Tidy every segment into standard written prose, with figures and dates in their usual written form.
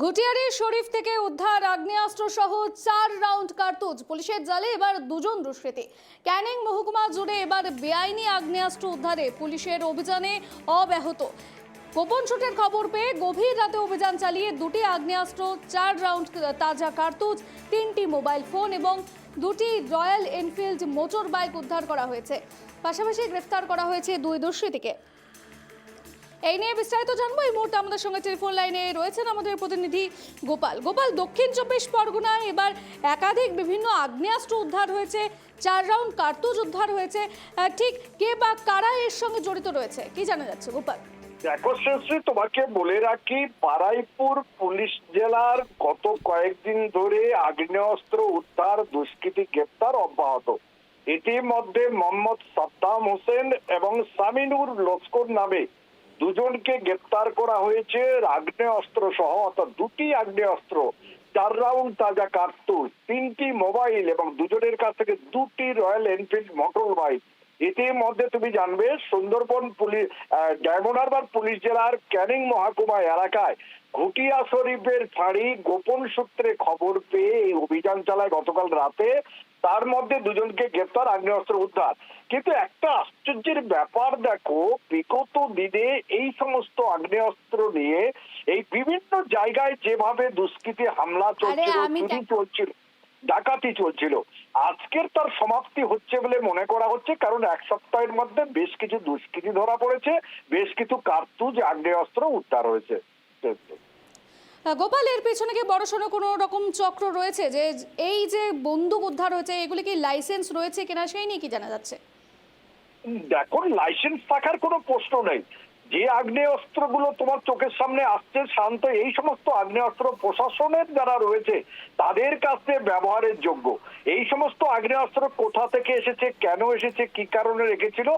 ঘটিয়ারি শরীফ থেকে উদ্ধার আগ্নেয়াস্ত্র সহ 4 রাউন্ড কার্তুজ। পুলিশের জালে এবার দুজন দুষ্কৃতী। ক্যানিং মহকুমা জুড়ে এবার বেআইনি আগ্নেয়াস্ত্র উদ্ধারে পুলিশের অভিযানে অব্যাহত। গোপন সূত্রের খবর পেয়ে গভীর রাতে অভিযান চালিয়ে দুটি আগ্নেয়াস্ত্র, 4 রাউন্ড তাজা কার্তুজ, 3টি মোবাইল ফোন এবং 2টি রয়্যাল এনফিল্ড মোটর বাইক উদ্ধার করা হয়েছে। পাশাপাশি গ্রেফতার করা হয়েছে 2 দুষ্কৃতীকে। এই নিয়ে বিস্তারিত জানবো। এই মুহূর্তে আমাদের সঙ্গে টেলিফোন লাইনে রয়েছেন আমাদের প্রতিনিধি গোপাল। দক্ষিণ 24 পরগনায় এবার একাধিক বিভিন্ন আগ্নেয়াস্ত্র উদ্ধার হয়েছে, 4 রাউন্ড কার্তুজ উদ্ধার হয়েছে। ঠিক কে বা কারা এর সঙ্গে জড়িত রয়েছে কি জানা যাচ্ছে গোপাল? দেখো শ্রেষ্ঠী, তোমাকে বলে রাখি, বারুইপুর পুলিশ জেলার গত কয়েকদিন ধরে আগ্নেয়াস্ত্র উদ্ধার, দুষ্কৃতী গ্রেপ্তার অব্যাহত। ইতিমধ্যে মোহাম্মদ সাদ্দাম হোসেন এবং সামিনুর লস্কর নামে দুজনকে গ্রেপ্তার করা হয়েছে আগ্নেয়াস্ত্র সহ, অর্থাৎ 2টি আগ্নেয়াস্ত্র, 4 রাউন্ড তাজা কার্তুজ, 3টি মোবাইল এবং দুজনের কাছ থেকে 2টি রয়্যাল এনফিল্ড মোটর বাইক। ইতিমধ্যে তুমি জানবে, Sundarban police diamond Harbour police জেলার ক্যানিং মহকুমা এলাকায় ঘটিয়া শরীফের ফাঁড়ি গোপন সূত্রে খবর পেয়ে এই অভিযান চালায় গতকাল রাতে। তার মধ্যে দুজনকে গ্রেপ্তার, আগ্নেয়াস্ত্র উদ্ধার। কিন্তু একটা আশ্চর্যের ব্যাপার দেখো, বিগত দিনে এই সমস্ত আগ্নেয়াস্ত্র নিয়ে এই বিভিন্ন জায়গায় যেভাবে দুষ্কৃতী হামলা চলছিল, চুরি চলছিল, ডাকাতি চলছিল, আজকের তার সমাপ্তি হচ্ছে বলে মনে করা হচ্ছে। কারণ এক সপ্তাহের মধ্যে বেশ কিছু দুষ্কৃতী ধরা পড়েছে, বেশ কিছু কার্তুজ, আগ্নেয়াস্ত্র উদ্ধার হয়েছে। গোপাল, এর পেছনে কি বড়সড় কোনো রকম চক্র রয়েছে? যে এই যে বন্দুক উদ্ধার হয়েছে, এগুলি কি লাইসেন্স রয়েছে কিনা সেই নিয়ে কি জানা যাচ্ছে? দেখো, লাইসেন্স থাকার কোনো প্রশ্ন নেই। যে আগ্নেয়াস্ত্রগুলো তোমার চোখের সামনে আসছে শান্ত, এই সমস্ত আগ্নেয়াস্ত্র প্রশাসনের যারা রয়েছে তাদের কাছে ব্যবহারের যোগ্য। এই সমস্ত আগ্নেয়াস্ত্র কোথা থেকে এসেছে, কেন এসেছে, কি কারণে রেখেছিল,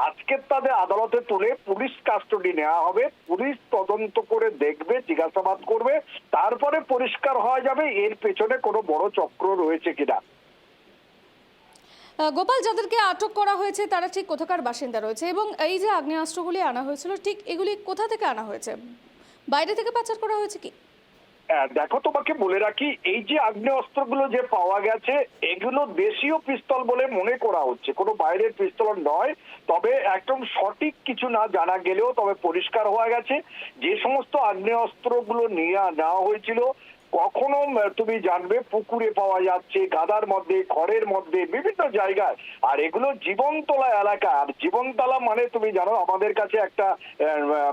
আজকে তাদের আদালতে তুলে পুলিশ কাস্টডি নেওয়া হবে। পুলিশ তদন্ত করে দেখবে, জিজ্ঞাসাবাদ করবে, তারপরে পরিষ্কার হওয়া যাবে এর পেছনে কোনো বড় চক্র রয়েছে কিনা। গোপাল, যাদেরকে আটক করা হয়েছে তারা ঠিক কোথাকার বাসিন্দা রয়েছে এবং এই যে আগ্নেয়াস্ত্রগুলি আনা হয়েছিল ঠিক এগুলি কোথা থেকে আনা হয়েছে? বাইরে থেকে পাচার করা হয়েছে কি? দেখো, তোমাকে বলে রাখি, এই যে আগ্নেয়াস্ত্রগুলো যে পাওয়া গেছে এগুলো দেশীয় পিস্তল বলে মনে করা হচ্ছে, কোনো বাইরের পিস্তল নয়। তবে একদম সঠিক কিছু না জানা গেলেও তবে পরিষ্কার হয়ে গেছে যে সমস্ত আগ্নেয়াস্ত্রগুলো নিয়ে নেওয়া হয়েছিল কখনো তুমি জানবে পুকুরে পাওয়া যাচ্ছে, গাদার মধ্যে, খড়ের মধ্যে, বিভিন্ন জায়গায়। আর এগুলো জীবনতলা এলাকা। আর জীবনতলা মানে তুমি জানো আমাদের কাছে একটা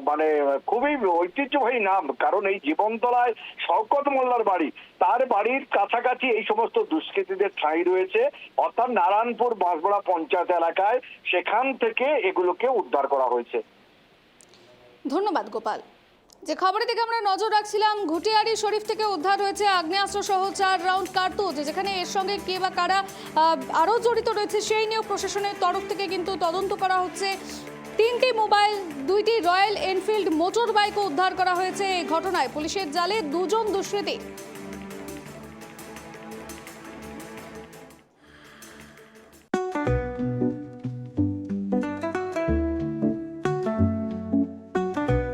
মানে খুবই ঐতিহ্যবাহী নাম, কারণ এই জীবনতলায় শওকত মোল্লার বাড়ি, তার বাড়ির কাছাকাছি এই সমস্ত দুষ্কৃতীদের ঠাঁই রয়েছে, অর্থাৎ নারায়ণপুর বাঁশবড়া পঞ্চায়েত এলাকায়। সেখান থেকে এগুলোকে উদ্ধার করা হয়েছে। ধন্যবাদ গোপাল। যে খবরের দিকে আমরা নজর রাখছিলাম, ঘটিয়ারি শরীফ থেকে উদ্ধার হয়েছে আগ্নেয়াস্ত্র সহ 4 রাউন্ড কার্তুজ, যেখানে এর সঙ্গে কে বা কারা আরও জড়িত রয়েছে সেই নিয়েও প্রশাসনের তরফ থেকে কিন্তু তদন্ত করা হচ্ছে। 3টি মোবাইল, 2টি রয়্যাল এনফিল্ড মোটর বাইকও উদ্ধার করা হয়েছে। এই ঘটনায় পুলিশের জালে 2জন দুষ্কৃতী।